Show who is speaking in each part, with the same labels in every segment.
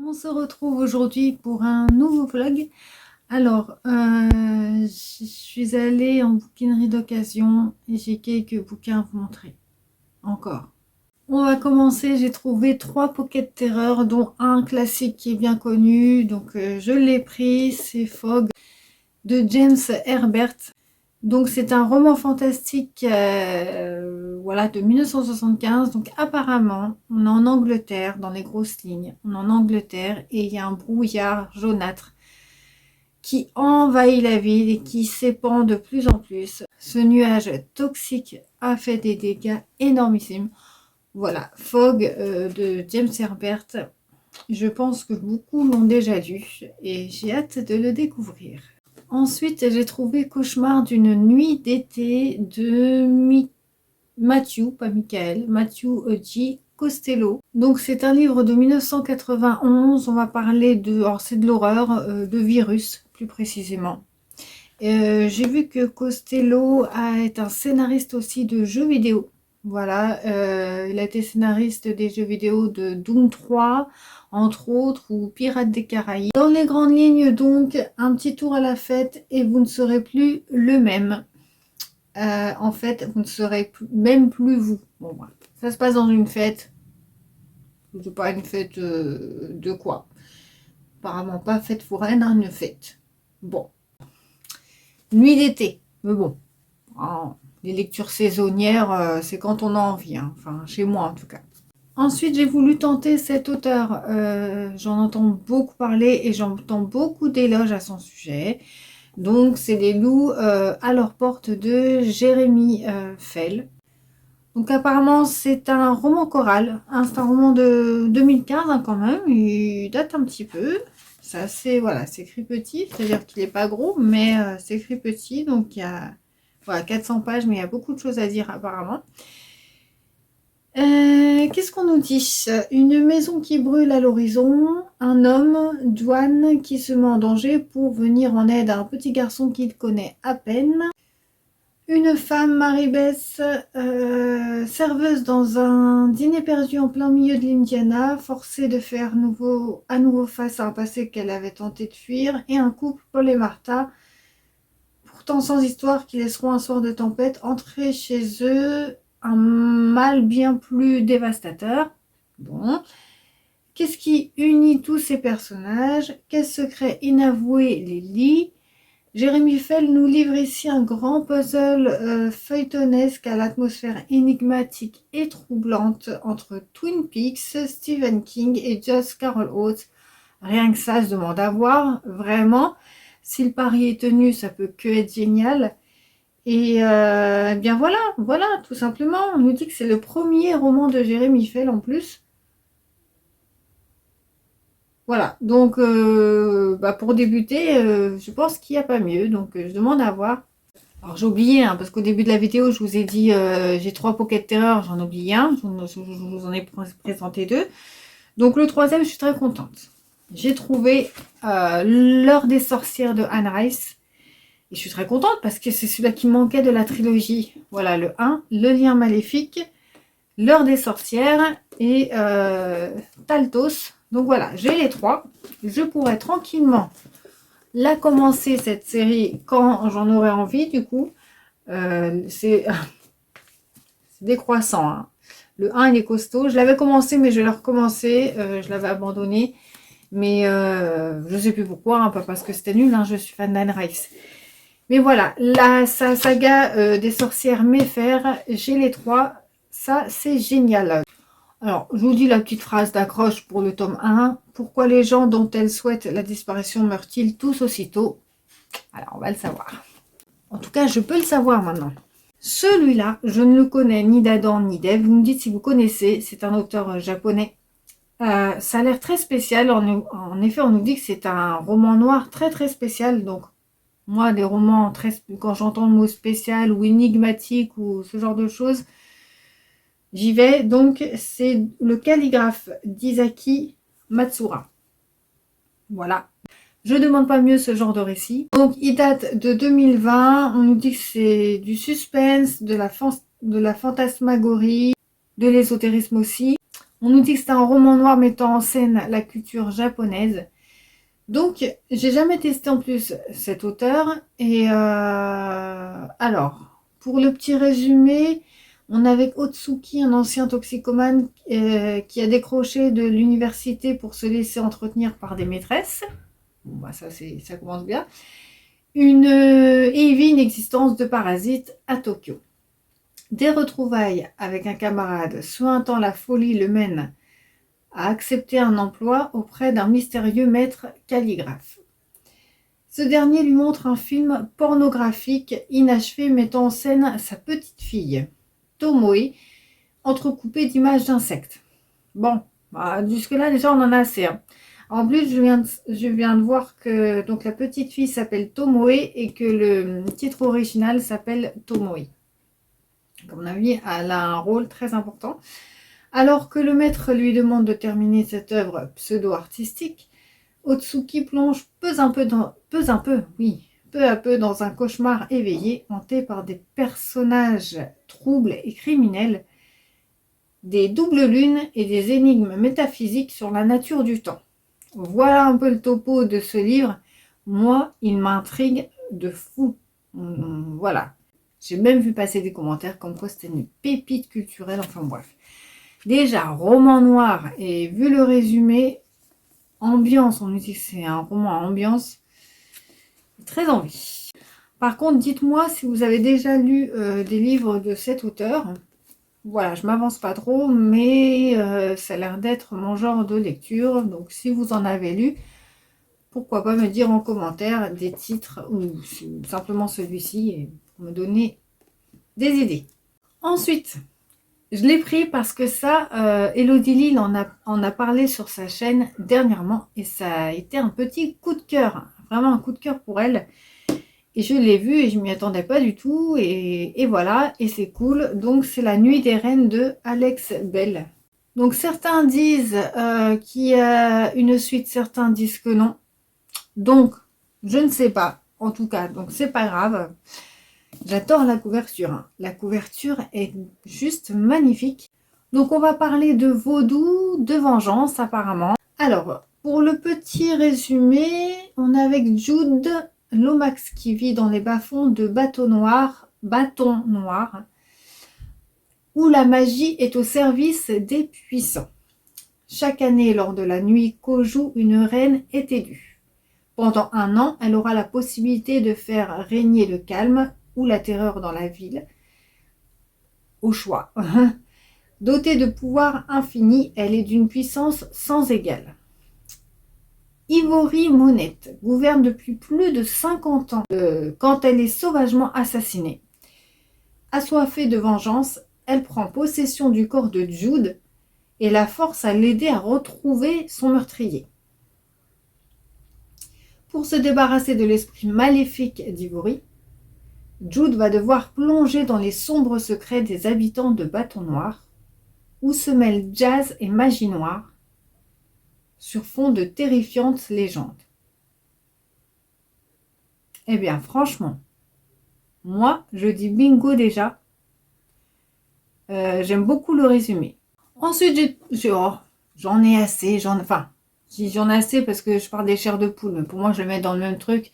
Speaker 1: On se retrouve aujourd'hui pour un nouveau vlog. Alors, je suis allée en bouquinerie d'occasion et j'ai quelques bouquins à vous montrer. Encore. On va commencer, j'ai trouvé 3 Pocket Terreur, dont un classique qui est bien connu. Donc, je l'ai pris, c'est Fog de James Herbert. Donc c'est un roman fantastique voilà, de 1975. Donc apparemment, on est en Angleterre, dans les grosses lignes. On est en Angleterre et il y a un brouillard jaunâtre qui envahit la ville et qui s'épand de plus en plus. Ce nuage toxique a fait des dégâts énormissimes. Voilà, Fog de James Herbert. Je pense que beaucoup l'ont déjà lu et j'ai hâte de le découvrir. Ensuite, j'ai trouvé Cauchemar d'une nuit d'été de Matthew, pas Michael, Matthew G. Costello. Donc c'est un livre de 1991, on va parler de, alors c'est de l'horreur, de virus plus précisément. J'ai vu que Costello est un scénariste aussi de jeux vidéo. Voilà, il a été scénariste des jeux vidéo de Doom 3, entre autres, ou Pirates des Caraïbes. Dans les grandes lignes, donc, un petit tour à la fête et vous ne serez plus le même. En fait, vous ne serez même plus vous. Bon, voilà. Ça se passe dans une fête. C'est pas une fête de quoi? Apparemment pas fête foraine, hein, une fête. Bon. Nuit d'été. Mais bon. Oh, les lectures saisonnières, c'est quand on a envie. Hein. Enfin, chez moi en tout cas. Ensuite, j'ai voulu tenter cet auteur. J'en entends beaucoup parler et j'entends beaucoup d'éloges à son sujet. Donc, c'est Les loups à leur porte de Jérémy Fell. Donc, apparemment, c'est un roman choral. Hein, c'est un roman de 2015 hein, quand même. Il date un petit peu. C'est assez, voilà, c'est écrit petit. C'est-à-dire qu'il n'est pas gros, mais c'est écrit petit. Donc, il y a voilà, 400 pages, mais il y a beaucoup de choses à dire apparemment. Qu'est-ce qu'on nous dit? Une maison qui brûle à l'horizon, un homme, Dwan, qui se met en danger pour venir en aide à un petit garçon qu'il connaît à peine. Une femme, Marie-Beth, serveuse dans un dîner perdu en plein milieu de l'Indiana, forcée de faire à nouveau face à un passé qu'elle avait tenté de fuir. Et un couple, Paul et Martha, pourtant sans histoire, qui laisseront un soir de tempête entrer chez eux un mal bien plus dévastateur. Bon. Qu'est-ce qui unit tous ces personnages? Quel secret inavoué les lie? Jérémy Fell nous livre ici un grand puzzle feuilletonesque à l'atmosphère énigmatique et troublante entre Twin Peaks, Stephen King et Josh Carol Oates. Rien que ça, je demande à voir, vraiment. Si le pari est tenu, ça peut que être génial. Et eh bien voilà, tout simplement. On nous dit que c'est le premier roman de Jérémy Fell en plus. Voilà, donc pour débuter, je pense qu'il n'y a pas mieux. Donc je demande à voir. Alors j'ai oublié, hein, parce qu'au début de la vidéo, je vous ai dit j'ai 3 Pocket Terreur, j'en oublie un. Je vous en ai présenté 2. Donc le troisième, je suis très contente. J'ai trouvé L'heure des sorcières de Anne Rice. Et je suis très contente parce que c'est celui-là qui manquait de la trilogie. Voilà, le 1, Le lien maléfique, L'heure des sorcières et Taltos. Donc voilà, j'ai les 3. Je pourrais tranquillement la commencer, cette série, quand j'en aurai envie, du coup. C'est décroissant. Hein. Le 1, il est costaud. Je l'avais commencé, mais je l'ai recommencé. Je l'avais abandonné. Mais je ne sais plus pourquoi, hein, pas parce que c'était nul. Hein, je suis fan d'Anne Rice. Mais voilà, la saga des sorcières Méfer, j'ai les 3. Ça, c'est génial. Alors, je vous dis la petite phrase d'accroche pour le tome 1. Pourquoi les gens dont elles souhaitent la disparition meurent-ils tous aussitôt? Alors, on va le savoir. En tout cas, je peux le savoir maintenant. Celui-là, je ne le connais ni d'Adam ni d'Ève. Vous me dites si vous connaissez. C'est un auteur japonais. Ça a l'air très spécial. En effet, on nous dit que c'est un roman noir très très spécial. Donc, moi, des romans, quand j'entends le mot spécial ou énigmatique ou ce genre de choses, j'y vais. Donc, c'est Le calligraphe d'Isaki Matsura. Voilà. Je ne demande pas mieux ce genre de récit. Donc, il date de 2020. On nous dit que c'est du suspense, de la fantasmagorie, de l'ésotérisme aussi. On nous dit que c'est un roman noir mettant en scène la culture japonaise. Donc, j'ai jamais testé en plus cet auteur. Et alors, pour le petit résumé, on a avec Otsuki, un ancien toxicomane qui a décroché de l'université pour se laisser entretenir par des maîtresses. Bon, bah ça commence bien. Et il vit une existence de parasite à Tokyo. Des retrouvailles avec un camarade souhaitant la folie le mènent à accepter un emploi auprès d'un mystérieux maître calligraphe. Ce dernier lui montre un film pornographique inachevé mettant en scène sa petite fille, Tomoe, entrecoupée d'images d'insectes. Bon, bah, jusque-là déjà on en a assez. Hein. En plus, je viens de voir que donc, la petite fille s'appelle Tomoe et que le titre original s'appelle Tomoe. Comme on a vu, elle a un rôle très important. Alors que le maître lui demande de terminer cette œuvre pseudo-artistique, Otsuki plonge peu à peu dans un cauchemar éveillé, hanté par des personnages troubles et criminels, des doubles lunes et des énigmes métaphysiques sur la nature du temps. Voilà un peu le topo de ce livre. Moi, il m'intrigue de fou. Voilà. J'ai même vu passer des commentaires comme quoi c'était une pépite culturelle, enfin bref. Déjà, roman noir, et vu le résumé, ambiance, on nous dit que c'est un roman à ambiance, très envie. Par contre, dites-moi si vous avez déjà lu des livres de cet auteur. Voilà, je m'avance pas trop, mais ça a l'air d'être mon genre de lecture. Donc, si vous en avez lu, pourquoi pas me dire en commentaire des titres ou simplement celui-ci et pour me donner des idées. Ensuite, je l'ai pris parce que ça, Elodie Lille en a parlé sur sa chaîne dernièrement et ça a été un petit coup de cœur, vraiment un coup de cœur pour elle. Et je l'ai vu et je m'y attendais pas du tout et voilà, et c'est cool. Donc c'est La Nuit des Reines de Alex Bell. Donc certains disent qu'il y a une suite, certains disent que non. Donc je ne sais pas, en tout cas, donc c'est pas grave. J'adore la couverture. Hein. La couverture est juste magnifique. Donc on va parler de vaudou, de vengeance apparemment. Alors, pour le petit résumé, on est avec Jude Lomax qui vit dans les bas-fonds de Bâton Noir, où la magie est au service des puissants. Chaque année, lors de la nuit qu'Oju, une reine est élue. Pendant 1 an, elle aura la possibilité de faire régner le calme ou la terreur dans la ville, au choix. Dotée de pouvoirs infinis, elle est d'une puissance sans égale. Ivory Monette gouverne depuis plus de 50 ans quand elle est sauvagement assassinée. Assoiffée de vengeance, elle prend possession du corps de Jude et la force à l'aider à retrouver son meurtrier. Pour se débarrasser de l'esprit maléfique d'Ivory, Jude va devoir plonger dans les sombres secrets des habitants de Bâton Noir, où se mêlent jazz et magie noire, sur fond de terrifiantes légendes. Eh bien, franchement, moi, je dis bingo déjà. J'aime beaucoup le résumé. Ensuite, j'en ai assez. J'en ai assez parce que je parle des chairs de poule. Mais pour moi, je le mets dans le même truc.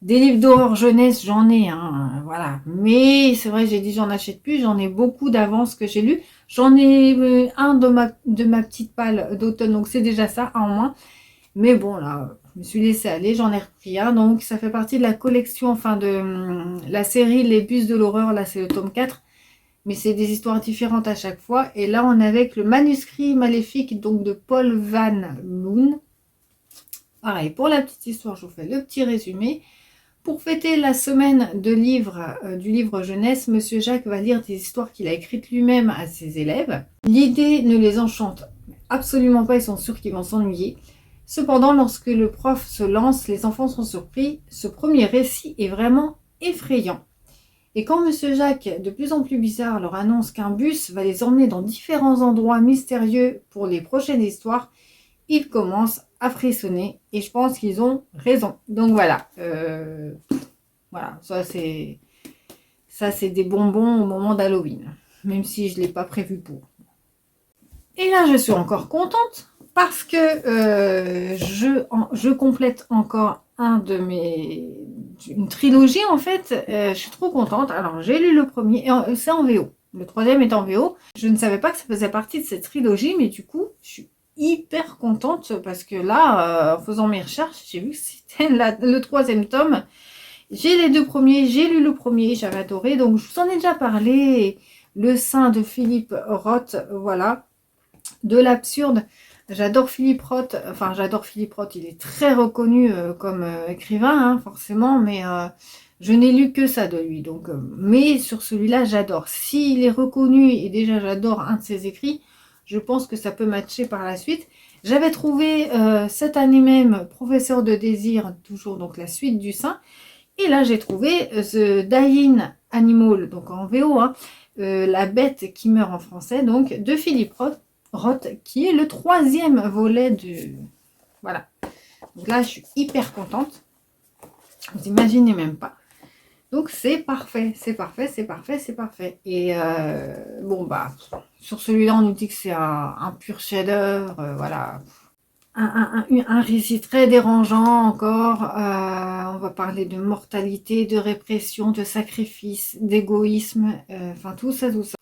Speaker 1: Des livres d'horreur jeunesse, j'en ai, hein, voilà. Mais c'est vrai, j'ai dit j'en achète plus, j'en ai beaucoup d'avance que j'ai lu. J'en ai un de ma petite palle d'automne, donc c'est déjà ça, un en moins. Mais bon, là, je me suis laissée aller, j'en ai repris un. Donc ça fait partie de la collection, enfin de la série Les Bus de l'horreur, là c'est le tome 4. Mais c'est des histoires différentes à chaque fois. Et là, on est avec le manuscrit maléfique donc de Paul Van Loon. Pareil, pour la petite histoire, je vous fais le petit résumé. Pour fêter la semaine du livre jeunesse, Monsieur Jacques va lire des histoires qu'il a écrites lui-même à ses élèves. L'idée ne les enchante absolument pas, ils sont sûrs qu'ils vont s'ennuyer. Cependant, lorsque le prof se lance, les enfants sont surpris. Ce premier récit est vraiment effrayant. Et quand Monsieur Jacques, de plus en plus bizarre, leur annonce qu'un bus va les emmener dans différents endroits mystérieux pour les prochaines histoires, ils commencent à frissonner et je pense qu'ils ont raison. Donc voilà, voilà, ça c'est des bonbons au moment d'Halloween, même si je ne l'ai pas prévu pour. Et là, je suis encore contente parce que je complète encore une trilogie en fait. Je suis trop contente. Alors, j'ai lu le premier, c'est en VO. Le troisième est en VO. Je ne savais pas que ça faisait partie de cette trilogie, mais du coup, je suis hyper contente parce que là, en faisant mes recherches, j'ai vu que c'était le troisième tome. J'ai les deux premiers, j'ai lu le premier, j'avais adoré. Donc, je vous en ai déjà parlé. Le sein de Philippe Roth, voilà. De l'absurde. J'adore Philippe Roth, enfin j'adore Philippe Roth, il est très reconnu comme écrivain, hein, forcément, mais je n'ai lu que ça de lui. Donc, mais sur celui-là, j'adore. S'il est reconnu et déjà j'adore un de ses écrits, je pense que ça peut matcher par la suite. J'avais trouvé cette année même Professeur de désir, toujours donc la suite du sein. Et là, j'ai trouvé The Dying Animal, donc en VO, hein, la bête qui meurt en français, donc de Philippe Roth, qui est le troisième volet de... Voilà. Donc là, je suis hyper contente. Vous imaginez même pas. Donc c'est parfait, c'est parfait, c'est parfait, c'est parfait. Et bon, bah, sur celui-là, on nous dit que c'est un pur chef-d'œuvre, voilà. Un récit très dérangeant encore. On va parler de mortalité, de répression, de sacrifice, d'égoïsme, enfin tout ça, tout ça.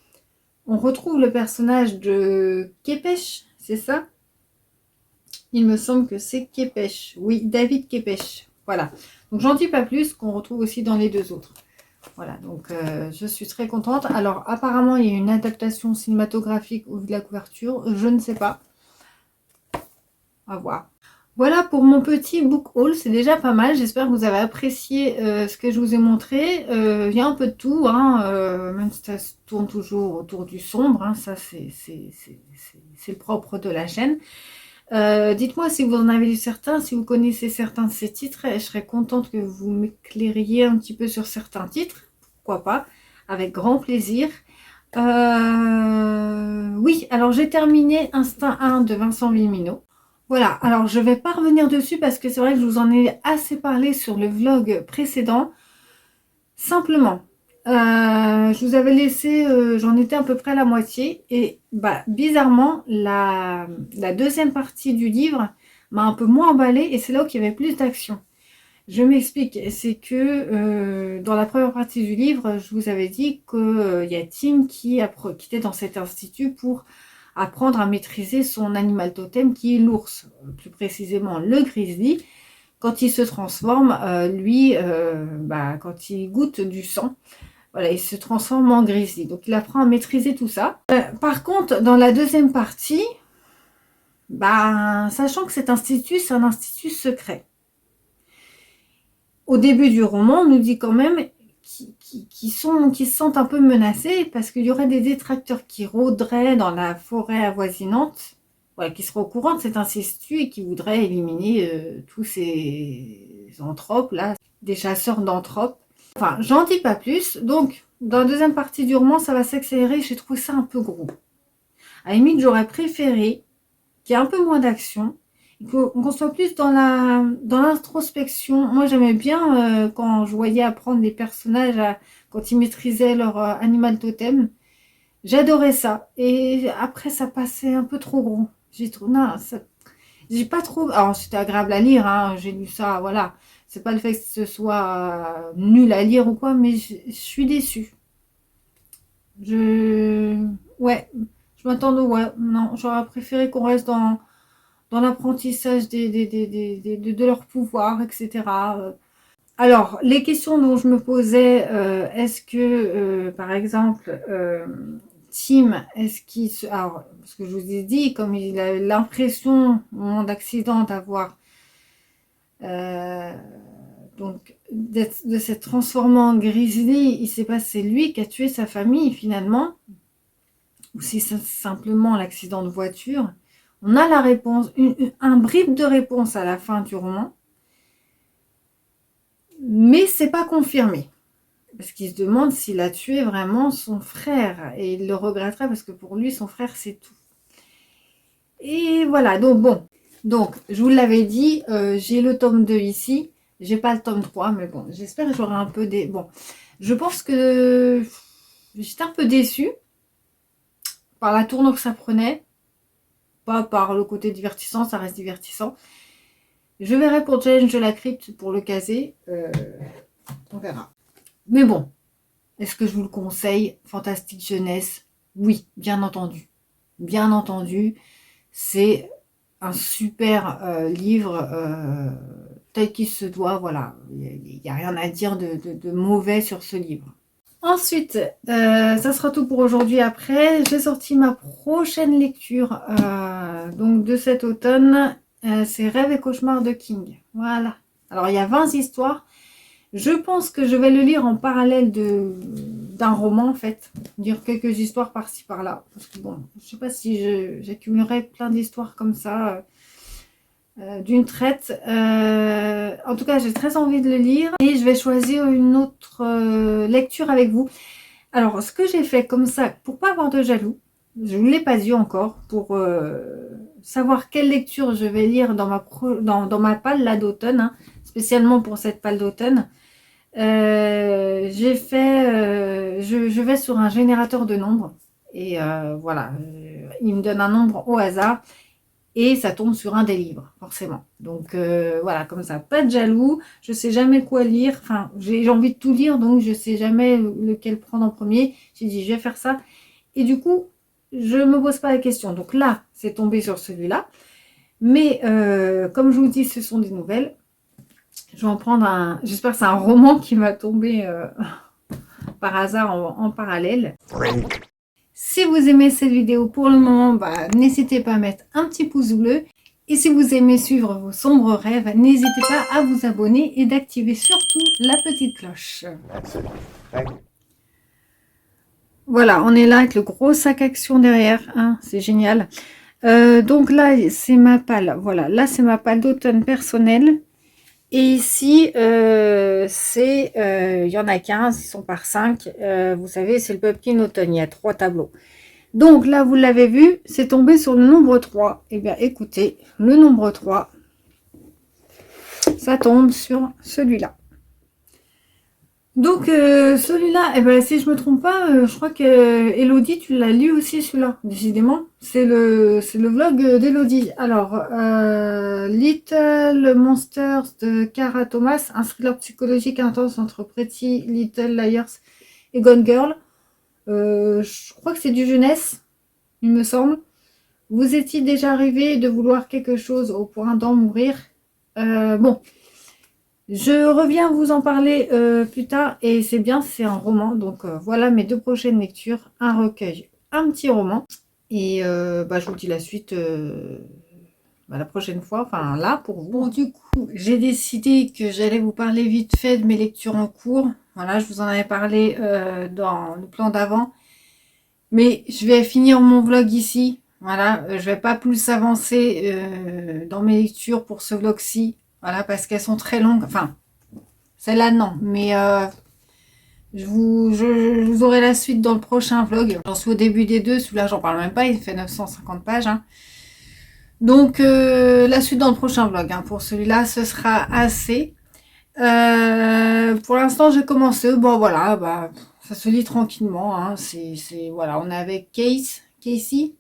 Speaker 1: On retrouve le personnage de Képech, c'est ça? Il me semble que c'est Képech. Oui, David Képech. Voilà. Donc j'en dis pas plus, qu'on retrouve aussi dans les deux autres. Voilà, donc je suis très contente. Alors apparemment, il y a une adaptation cinématographique au vu de la couverture. Je ne sais pas. À voir. Voilà pour mon petit book haul, c'est déjà pas mal. J'espère que vous avez apprécié ce que je vous ai montré. Il y a un peu de tout, hein, même si ça se tourne toujours autour du sombre. Hein, ça, c'est le propre de la chaîne. Dites-moi si vous en avez lu certains, si vous connaissez certains de ces titres. Je serais contente que vous m'éclairiez un petit peu sur certains titres. Pourquoi pas, avec grand plaisir. Oui, alors j'ai terminé Instinct 1 de Vincent Vimino. Voilà, alors je ne vais pas revenir dessus parce que c'est vrai que je vous en ai assez parlé sur le vlog précédent. Simplement, je vous avais laissé, j'en étais à peu près à la moitié. Et bah, bizarrement, la deuxième partie du livre m'a un peu moins emballée et c'est là où il y avait plus d'action. Je m'explique, c'est que dans la première partie du livre, je vous avais dit qu'il y a Tim qui était dans cet institut pour apprendre à maîtriser son animal totem qui est l'ours, plus précisément le grizzly. Quand il se transforme, lui, quand il goûte du sang, voilà, il se transforme en grizzly. Donc il apprend à maîtriser tout ça. Par contre, dans la deuxième partie, sachant que cet institut, c'est un institut secret. Au début du roman, on nous dit quand même qui se sentent un peu menacés parce qu'il y aurait des détracteurs qui rôderaient dans la forêt avoisinante, voilà, qui seraient au courant de cet institut et qui voudraient éliminer tous ces anthropes là, des chasseurs d'anthropes. Enfin, j'en dis pas plus. Donc, dans la deuxième partie du roman, ça va s'accélérer. J'ai trouvé ça un peu gros. À la limite, j'aurais préféré qu'il y ait un peu moins d'action, qu'on soit plus dans l'introspection. Moi, j'aimais bien quand je voyais apprendre les personnages quand ils maîtrisaient leur animal totem. J'adorais ça. Et après, ça passait un peu trop gros. J'ai pas trop... Alors, c'était agréable à lire, hein, j'ai lu ça, voilà. C'est pas le fait que ce soit nul à lire ou quoi, mais je suis déçue. Ouais, je m'attendais, ouais, non, j'aurais préféré qu'on reste dans l'apprentissage de leur pouvoir, etc. Alors, les questions dont je me posais, est-ce que, par exemple, Tim, est-ce qu'il se... Alors, parce que je vous ai dit, comme il a l'impression, au moment d'accident, d'avoir... donc, de s'être transformé en grizzly, il sait pas si c'est lui qui a tué sa famille, finalement, ou si c'est simplement l'accident de voiture. On a la réponse, un bribe de réponse à la fin du roman, mais c'est pas confirmé. Parce qu'il se demande s'il a tué vraiment son frère. Et il le regretterait parce que pour lui, son frère, c'est tout. Et voilà, donc bon. Donc, je vous l'avais dit, j'ai le tome 2 ici. J'ai pas le tome 3, mais bon, j'espère que j'aurai un peu des... Bon, je pense que j'étais un peu déçue par la tournure que ça prenait. pas par le côté divertissant, ça reste divertissant. Je verrai pour Challenge de la crypte pour le caser. On verra. Mais bon, est-ce que je vous le conseille? Fantastique jeunesse, oui, bien entendu. Bien entendu, c'est un super livre tel qu'il se doit. Voilà, il n'y a rien à dire de mauvais sur ce livre. Ensuite, ça sera tout pour aujourd'hui. Après, j'ai sorti ma prochaine lecture donc de cet automne. C'est Rêves et cauchemars de King. Voilà. Alors, il y a 20 histoires. Je pense que je vais le lire en parallèle d'un roman, en fait. Dire quelques histoires par-ci, par-là. Parce que bon, je sais pas si j'accumulerai plein d'histoires comme ça d'une traite. En tout cas, j'ai très envie de le lire. Et je vais choisir une autre lecture avec vous. Alors, ce que j'ai fait comme ça, pour pas avoir de jaloux, je ne vous l'ai pas dit encore, pour savoir quelle lecture je vais lire dans ma palle là d'automne, hein, spécialement pour cette palle d'automne. J'ai fait, je vais sur un générateur de nombres et voilà, il me donne un nombre au hasard et ça tombe sur un des livres, forcément. Donc voilà, comme ça, pas de jaloux, je sais jamais quoi lire, enfin j'ai envie de tout lire, donc je sais jamais lequel prendre en premier. J'ai dit je vais faire ça et du coup je me pose pas la question. Donc là, c'est tombé sur celui-là, mais comme je vous dis, ce sont des nouvelles. Je vais en prendre un. J'espère que c'est un roman qui va tomber par hasard en parallèle. Si vous aimez cette vidéo pour le moment, bah, n'hésitez pas à mettre un petit pouce bleu. Et si vous aimez suivre vos sombres rêves, n'hésitez pas à vous abonner et d'activer surtout la petite cloche. Voilà, on est là avec le gros sac action derrière. Hein, c'est génial. Donc là, c'est ma palle. Voilà, là, c'est ma palle d'automne personnelle. Et ici, il y en a 15, ils sont par 5. Vous savez, c'est le Pumpkin Automne, il y a 3 tableaux. Donc là, vous l'avez vu, c'est tombé sur le nombre 3. Eh bien, écoutez, le nombre 3, ça tombe sur celui-là. Donc, celui-là, eh ben, si je me trompe pas, je crois que Elodie, tu l'as lu aussi celui-là, décidément. C'est le vlog d'Elodie. Alors, Little Monsters de Cara Thomas, un thriller psychologique intense entre Pretty Little Liars et Gone Girl. Je crois que c'est du jeunesse, il me semble. Vous étiez déjà arrivé de vouloir quelque chose au point d'en mourir. Bon. Je reviens vous en parler plus tard et c'est bien, c'est un roman. Donc voilà mes 2 prochaines lectures, un recueil, un petit roman. Et je vous dis la suite la prochaine fois, enfin là pour vous. Bon, du coup, j'ai décidé que j'allais vous parler vite fait de mes lectures en cours. Voilà, je vous en avais parlé dans le plan d'avant. Mais je vais finir mon vlog ici. Voilà, je vais pas plus avancer dans mes lectures pour ce vlog-ci. Voilà, parce qu'elles sont très longues. Enfin, celle-là, non. Mais je vous aurai la suite dans le prochain vlog. J'en suis au début des deux. Celui-là, j'en parle même pas. Il fait 950 pages. Hein. Donc, la suite dans le prochain vlog. Hein. Pour celui-là, ce sera assez. Pour l'instant, j'ai commencé. Bon, voilà. Ça se lit tranquillement. Hein. Voilà, on est avec Casey.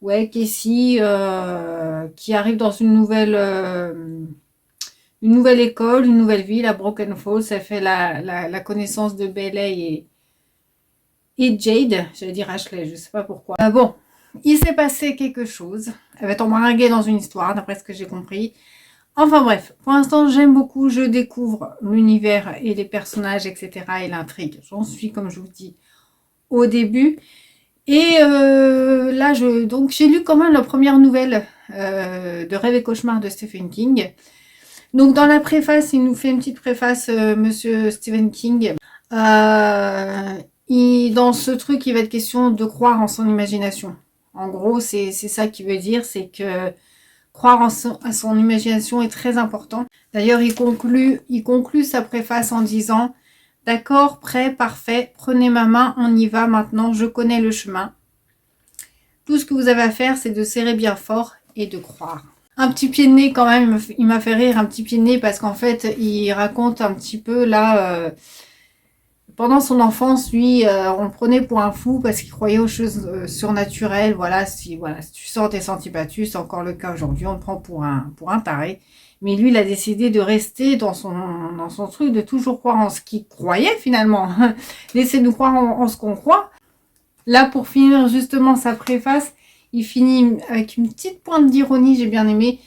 Speaker 1: Ouais, Casey qui arrive dans une nouvelle école, une nouvelle ville à Broken Falls. Elle fait la connaissance de Bailey et Jade. J'allais dire Ashley, je sais pas pourquoi. Bon, il s'est passé quelque chose. Elle va être embringuée dans une histoire, d'après ce que j'ai compris. Enfin bref, pour l'instant, j'aime beaucoup. Je découvre l'univers et les personnages, etc. et l'intrigue. J'en suis, comme je vous dis, au début. Et là, j'ai lu quand même la première nouvelle de Rêves et cauchemars de Stephen King. Donc dans la préface, il nous fait une petite préface, Monsieur Stephen King. Dans ce truc, il va être question de croire en son imagination. En gros, c'est ça qu'il veut dire, c'est que croire à son imagination est très important. D'ailleurs, il conclut sa préface en disant: d'accord, prêt, parfait, prenez ma main, on y va maintenant, je connais le chemin. Tout ce que vous avez à faire, c'est de serrer bien fort et de croire. Un petit pied de nez quand même, il m'a fait rire, un petit pied de nez, parce qu'en fait, il raconte un petit peu là, pendant son enfance, lui, on le prenait pour un fou parce qu'il croyait aux choses surnaturelles. Voilà, si tu sors tes sentiers battus, c'est encore le cas aujourd'hui, on le prend pour un taré. Mais lui, il a décidé de rester dans son truc, de toujours croire en ce qu'il croyait finalement. Laissez-nous croire en ce qu'on croit. Là, pour finir justement sa préface, il finit avec une petite pointe d'ironie, j'ai bien aimé.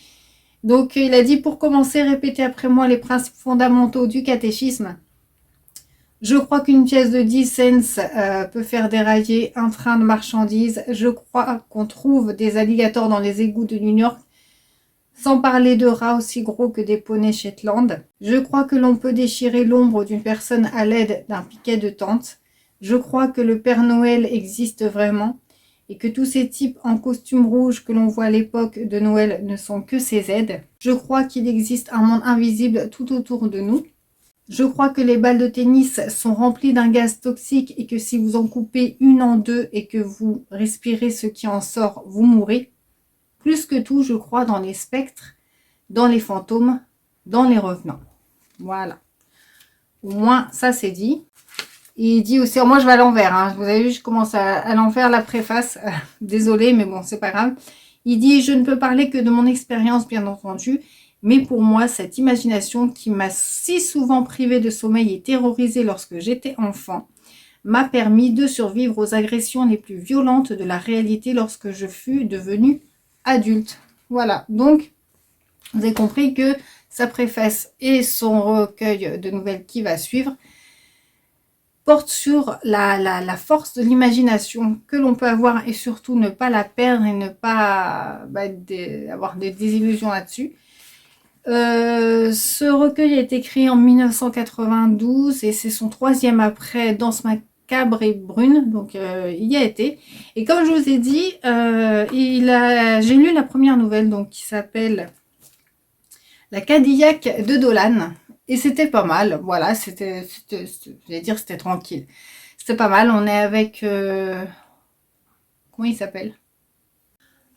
Speaker 1: Donc, il a dit, pour commencer, répétez après moi les principes fondamentaux du catéchisme. Je crois qu'une pièce de 10 cents peut faire dérailler un train de marchandises. Je crois qu'on trouve des alligators dans les égouts de New York, sans parler de rats aussi gros que des poneys Shetland. Je crois que l'on peut déchirer l'ombre d'une personne à l'aide d'un piquet de tente. Je crois que le Père Noël existe vraiment et que tous ces types en costume rouge que l'on voit à l'époque de Noël ne sont que ses aides. Je crois qu'il existe un monde invisible tout autour de nous. Je crois que les balles de tennis sont remplies d'un gaz toxique et que si vous en coupez une en deux et que vous respirez ce qui en sort, vous mourrez. Plus que tout, je crois dans les spectres, dans les fantômes, dans les revenants. Voilà. Au moins, ça c'est dit. Et il dit aussi, moi je vais à l'envers, hein. Vous avez vu, je commence à l'envers la préface. Désolée, mais bon, c'est pas grave. Il dit, je ne peux parler que de mon expérience, bien entendu. Mais pour moi, cette imagination qui m'a si souvent privée de sommeil et terrorisée lorsque j'étais enfant, m'a permis de survivre aux agressions les plus violentes de la réalité lorsque je fus devenue adulte. Voilà, donc vous avez compris que sa préface et son recueil de nouvelles qui va suivre portent sur la force de l'imagination que l'on peut avoir et surtout ne pas la perdre et ne pas avoir des désillusions là-dessus. Ce recueil a été écrit en 1992 et c'est son 3e après Danse macabre et brune, donc il y a été. Et comme je vous ai dit, j'ai lu la première nouvelle donc qui s'appelle La Cadillac de Dolan et c'était pas mal. Voilà, c'était tranquille. C'était pas mal. On est avec comment il s'appelle?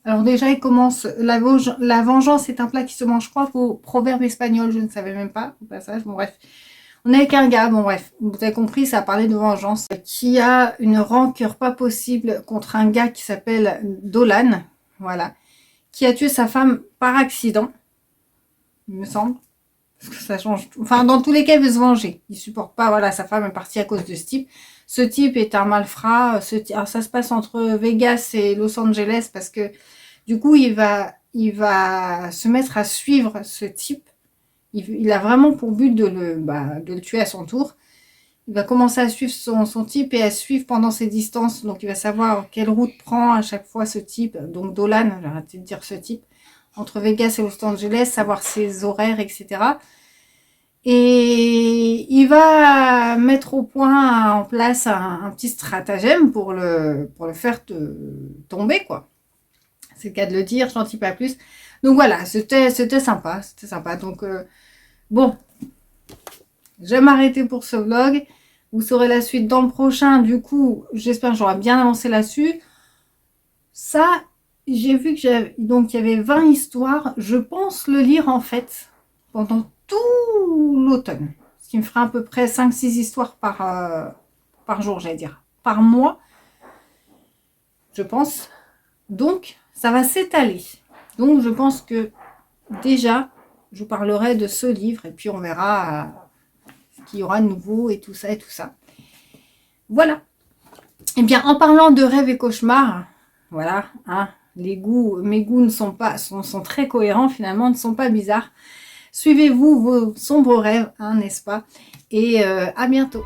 Speaker 1: Alors déjà, il commence, la vengeance est un plat qui se mange, je crois, au proverbe espagnol, je ne savais même pas, au passage, bon bref. On est avec un gars, bon bref, vous avez compris, ça a parlé de vengeance, qui a une rancœur pas possible contre un gars qui s'appelle Dolan, voilà, qui a tué sa femme par accident, il me semble, parce que ça change tout. Enfin, dans tous les cas, il veut se venger, il supporte pas, voilà, sa femme est partie à cause de ce type. Ce type est un malfrat, alors ça se passe entre Vegas et Los Angeles, parce que du coup, il va se mettre à suivre ce type. Il a vraiment pour but de le tuer à son tour. Il va commencer à suivre son type et à suivre pendant ses distances. Donc, il va savoir quelle route prend à chaque fois ce type. Donc, Dolan, j'ai arrêté de dire ce type. Entre Vegas et Los Angeles, savoir ses horaires, etc. Et il va mettre au point, en place un petit stratagème pour le faire tomber, quoi. C'est le cas de le dire, je n'en dis pas plus. Donc voilà, c'était sympa, Donc bon, je vais m'arrêter pour ce vlog. Vous saurez la suite dans le prochain. Du coup, j'espère que j'aurai bien avancé là-dessus. Ça, j'ai vu que il y avait 20 histoires. Je pense le lire en fait pendant tout l'automne. Ce qui me fera à peu près 5-6 histoires par jour, j'allais dire. Par mois, je pense. Donc, ça va s'étaler. Donc, je pense que déjà, je vous parlerai de ce livre et puis on verra ce qu'il y aura de nouveau et tout ça et tout ça. Voilà. Et bien, en parlant de rêves et cauchemars, voilà, hein, mes goûts sont très cohérents finalement, ne sont pas bizarres. Suivez-vous vos sombres rêves, hein, n'est-ce pas? Et à bientôt.